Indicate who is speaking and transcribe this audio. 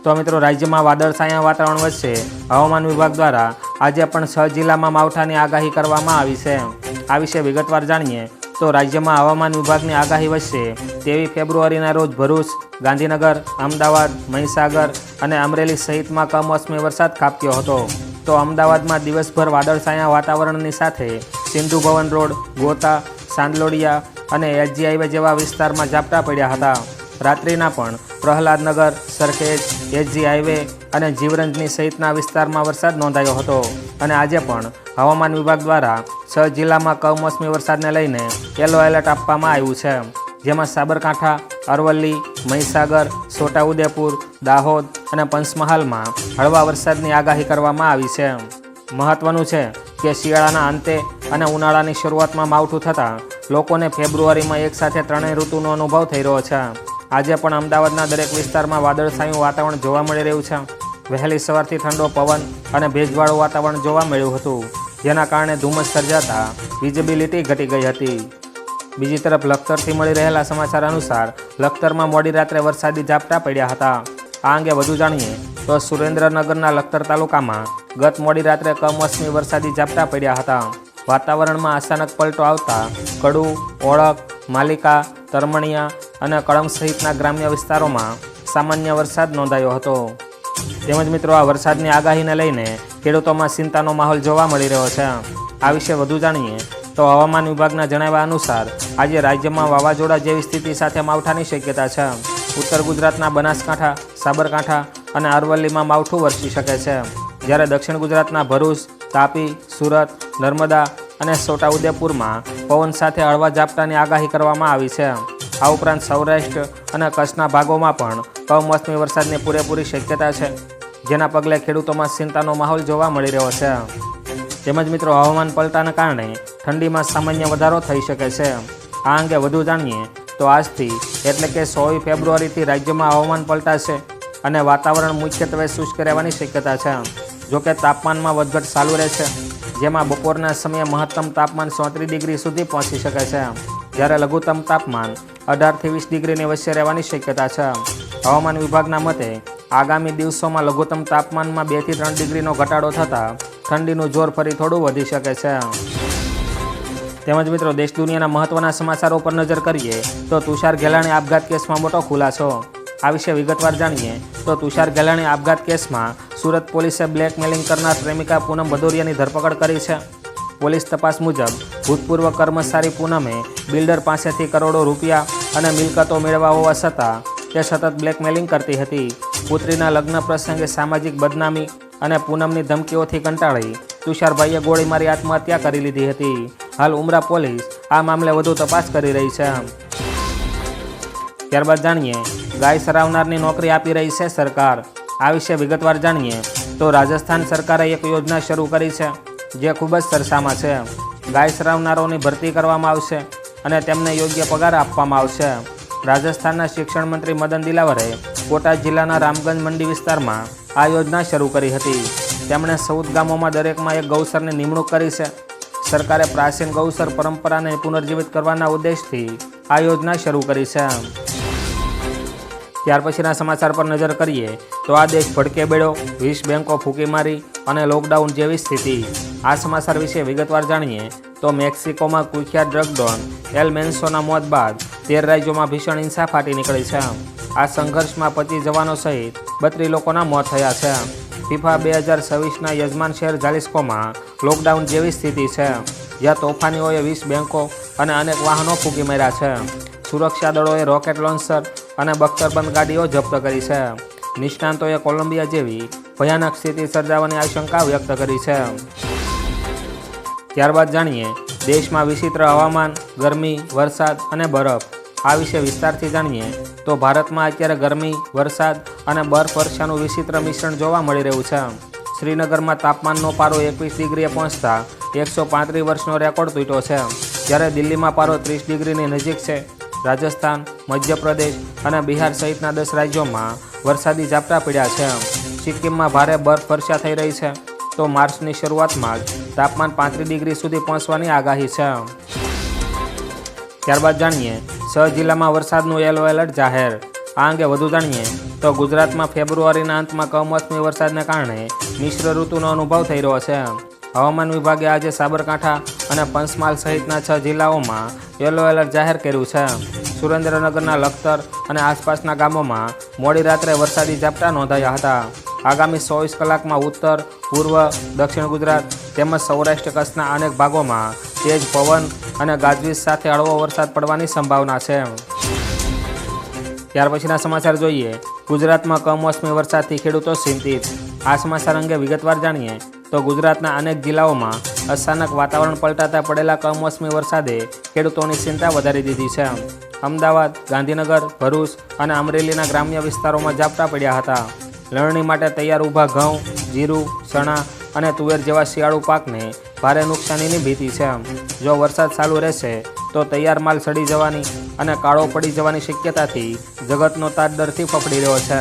Speaker 1: તો મિત્રો રાજ્યમાં વાદળછાયા વાતાવરણ વચ્ચે હવામાન વિભાગ દ્વારા આજે પણ 6 જિલ્લામાં માવઠાની આગાહી કરવામાં આવી છે। આ વિશે વિગતવાર જાણીએ તો રાજ્યમાં હવામાન વિભાગની આગાહી વચ્ચે 23 ફેબ્રુઆરીના રોજ ભરૂચ, ગાંધીનગર, અમદાવાદ, મહીસાગર અને અમરેલી સહિતમાં કમોસમી વરસાદ ખાબક્યો હતો। તો અમદાવાદમાં દિવસભર વાદળછાયા વાતાવરણની સાથે સિંધુ ભવન રોડ, ગોતા, સાંદલોડિયા અને એસજી હાઈવે જેવા વિસ્તારમાં ઝાપટા પડ્યા હતા। રાત્રિના પણ પ્રહલાદનગર, સરખેજ, એસજી હાઈવે અને જીવરંજની સહિતના વિસ્તારમાં વરસાદ નોંધાયો હતો અને આજે પણ હવામાન વિભાગ દ્વારા 6 જિલ્લામાં કમોસમી વરસાદને લઈને યલો એલર્ટ આપવામાં આવ્યું છે, જેમાં સાબરકાંઠા, અરવલ્લી, મહીસાગર, છોટાઉદેપુર, દાહોદ અને પંચમહાલમાં હળવા વરસાદની આગાહી કરવામાં આવી છે। મહત્વનું છે કે શિયાળાના અંતે અને ઉનાળાની શરૂઆતમાં માવઠું થતાં લોકોને ફેબ્રુઆરીમાં એકસાથે ત્રણેય ઋતુનો અનુભવ થઈ રહ્યો છે। આજે પણ અમદાવાદના દરેક વિસ્તારમાં વાદળછાયું વાતાવરણ જોવા મળી રહ્યું છે। વહેલી સવારથી ઠંડો પવન અને ભેજવાળું વાતાવરણ જોવા મળ્યું હતું, જેના કારણે ધુમ્મસ સર્જાતા વિઝિબિલિટી ઘટી ગઈ હતી। બીજી તરફ લખતરથી મળી રહેલા સમાચાર અનુસાર લખતરમાં મોડી રાત્રે વરસાદી ઝાપટા પડ્યા હતા। આ અંગે વધુ જાણીએ તો સુરેન્દ્રનગરના લખતર તાલુકામાં ગત મોડી રાત્રે કમોસમી વરસાદી ઝાપટા પડ્યા હતા। વાતાવરણમાં અચાનક પલટો આવતા કડુ, ઓળક, માલિકા, તરમણિયા અને કળમ સહિતના ગ્રામ્ય વિસ્તારોમાં સામાન્ય વરસાદ નોંધાયો હતો। તેમજ મિત્રો આ વરસાદની આગાહીને લઈને ખેડૂતોમાં ચિંતાનો માહોલ જોવા મળી રહ્યો છે। આ વિશે વધુ જાણીએ તો હવામાન વિભાગના જણાવ્યા અનુસાર આજે રાજ્યમાં વાવાઝોડા જેવી સ્થિતિ સાથે માવઠાની શક્યતા છે। ઉત્તર ગુજરાતના બનાસકાંઠા, સાબરકાંઠા અને અરવલ્લીમાં માવઠું વરસી શકે છે, જ્યારે દક્ષિણ ગુજરાતના ભરૂચ, તાપી, સુરત, નર્મદા અને છોટાઉદેપુરમાં પવન સાથે હળવા ઝાપટાની આગાહી કરવામાં આવી છે। આ ઉપરાંત સૌરાષ્ટ્ર અને કચ્છના ભાગોમાં પણ કમોસમી વરસાદની પૂરેપૂરી શક્યતા છે, જેના પગલે ખેડૂતોમાં ચિંતાનો માહોલ જોવા મળી રહ્યો છે। તેમજ મિત્રો હવામાન પલટાના કારણે ઠંડીમાં સામાન્ય વધારો થઈ શકે છે। આ અંગે વધુ જાણીએ તો આજથી એટલે કે 16 ફેબ્રુઆરીથી રાજ્યમાં હવામાન પલટાશે અને વાતાવરણ મુખ્યત્વે શુષ્ક રહેવાની શક્યતા છે। જોકે તાપમાનમાં વધઘટ ચાલુ રહેશે, જેમાં બપોરના સમયે મહત્તમ તાપમાન 34 ડિગ્રી સુધી પહોંચી શકે છે, જ્યારે લઘુત્તમ તાપમાન 18 થી 20 ડિગ્રીની વચ્ચે રહેવાની શક્યતા છે। હવામાન વિભાગના મતે આગામી દિવસોમાં લઘુત્તમ તાપમાનમાં 2 થી 3 ડિગ્રીનો ઘટાડો થતાં ઠંડીનું જોર ફરી થોડું વધી શકે છે। તેમજ મિત્રો દેશ દુનિયાના મહત્વના સમાચારો પર નજર કરીએ તો તુષાર ગેલાણી આપઘાત કેસમાં મોટો ખુલાસો। આ વિશે વિગતવાર જાણીએ તો તુષાર ગેલાણી આપઘાત કેસમાં સુરત પોલીસે બ્લેકમેલિંગ કરનાર પ્રેમિકા પૂનમ ભદૌરિયાની ધરપકડ કરી છે। પોલીસ તપાસ મુજબ ભૂતપૂર્વ કર્મચારી પૂનમે બિલ્ડર પાસેથી કરોડો રૂપિયા અને મિલકતો મેળવવા હોવા છતાં તે સતત બ્લેકમેલિંગ કરતી હતી। પુત્રીના લગ્ન પ્રસંગે સામાજિક બદનામી અને પૂનમની ધમકીઓથી કંટાળી તુષારભાઈએ ગોળી મારી આત્મહત્યા કરી લીધી હતી। હાલ ઉમરા પોલીસ આ મામલે વધુ તપાસ કરી રહી છે। ત્યારબાદ જાણીએ ગાય ચરાવનારની નોકરી આપી રહી છે સરકાર। આ વિશે વિગતવાર જાણીએ તો રાજસ્થાન સરકારે એક યોજના શરૂ કરી છે, જે ખૂબ જ ચર્ચામાં છે। ગાય ચરાવનારોની ભરતી કરવામાં આવશે અને તેમને યોગ્ય પગાર આપવામાં આવશે। રાજસ્થાનના શિક્ષણ મંત્રી મદન દિલાવરે બોટાદ જિલ્લાના રામગંજ મંડી વિસ્તારમાં આ યોજના શરૂ કરી હતી। તેમણે 14 ગામોમાં દરેકમાં એક ગૌસરની નિમણૂક કરી છે। સરકારે પ્રાચીન ગૌસર પરંપરાને પુનર્જીવિત કરવાના ઉદ્દેશથી આ યોજના શરૂ કરી છે। ત્યાર પછીના સમાચાર પર નજર કરીએ તો આ દેશ ભડકે બેડો, 20 બેંકો ફૂંકી મારી અને લોકડાઉન જેવી સ્થિતિ। આ સમાચાર વિશે વિગતવાર જાણીએ તો મેક્સિકોમાં કુખ્યાત ડ્રગ ડોન એલ મેન્સોના મોત બાદ 13 રાજ્યોમાં ભીષણ હિંસા ફાટી નીકળી છે। આ સંઘર્ષમાં 25 જવાનો સહિત 32 લોકોના મોત થયા છે। ફિફા 2026ના યજમાન શહેર જાલિસ્કોમાં લોકડાઉન જેવી સ્થિતિ છે, જ્યાં તોફાનીઓએ 20 બેંકો અને અનેક વાહનો ફૂંકી માર્યા છે। સુરક્ષા દળોએ રોકેટ લોન્ચર અને બખ્તરબંધ ગાડીઓ જપ્ત કરી છે। નિષ્ણાંતોએ કોલંબિયા જેવી ભયાનક સ્થિતિ સર્જાવાની આશંકા વ્યક્ત કરી છે। ત્યારબાદ જાણીએ દેશમાં વિચિત્ર હવામાન, ગરમી, વરસાદ અને બરફ। આ વિશે વિસ્તારથી જાણીએ તો ભારતમાં અત્યારે ગરમી, વરસાદ અને બરફ વર્ષાનું વિચિત્ર મિશ્રણ જોવા મળી રહ્યું છે। શ્રીનગરમાં તાપમાનનો પારો 21 ડિગ્રીએ પહોંચતા 135 વર્ષનો રેકોર્ડ તૂટ્યો છે, જ્યારે દિલ્હીમાં પારો 30 ડિગ્રીની નજીક છે। રાજસ્થાન, મધ્યપ્રદેશ અને બિહાર સહિતના 10 રાજ્યોમાં વરસાદી ઝાપટા પડ્યા છે। સિક્કિમમાં ભારે બરફ વર્ષા થઈ રહી છે, તો માર્ચની શરૂઆતમાં જ તાપમાન 35 ડિગ્રી સુધી પહોંચવાની આગાહી છે। ત્યારબાદ જાણીએ 6 જિલ્લામાં વરસાદનું યલો એલર્ટ જાહેર। આ અંગે વધુ જાણીએ તો ગુજરાતમાં ફેબ્રુઆરીના અંતમાં કમોસમી વરસાદને કારણે મિશ્ર ઋતુનો અનુભવ થઈ રહ્યો છે. હવામાન વિભાગે આજે સાબરકાંઠા અને પંચમહાલ સહિતના 6 જિલ્લાઓમાં યલો એલર્ટ જાહેર કર્યું છે. સુરેન્દ્રનગરના લખતર અને આસપાસના ગામોમાં મોડી રાત્રે વરસાદી ઝાપટા નોંધાયા હતા. આગામી 24 કલાકમાં ઉત્તર, પૂર્વ, દક્ષિણ ગુજરાત તેમજ સૌરાષ્ટ્ર કચ્છના અનેક ભાગોમાં તેજ પવન અને ગાજવીજ સાથે હળવો વરસાદ પડવાની સંભાવના છે. ત્યાર પછીના સમાચાર જોઈએ. ગુજરાતમાં કમોસમી વરસાદથી ખેડૂતો ચિંતિત. આ સમાચાર અંગે વિગતવાર જાણીએ તો ગુજરાતના અનેક જિલ્લાઓમાં અચાનક વાતાવરણ પલટાતા પડેલા કમોસમી વરસાદે ખેડૂતોની ચિંતા વધારી દીધી છે. અમદાવાદ, ગાંધીનગર, ભરૂચ અને અમરેલીના ગ્રામ્ય વિસ્તારોમાં ઝાપટા પડ્યા હતા. લણણી માટે તૈયાર ઊભા ઘઉં, જીરું, ચણા અને તુવેર જેવા શિયાળુ પાકને ભારે નુકસાનીની ભીતિ છે. જો વરસાદ ચાલુ રહેશે તો તૈયાર માલ સડી જવાની અને કાળો પડી જવાની શક્યતાથી જગતનો તાત ડરથી ફફડી રહ્યો છે.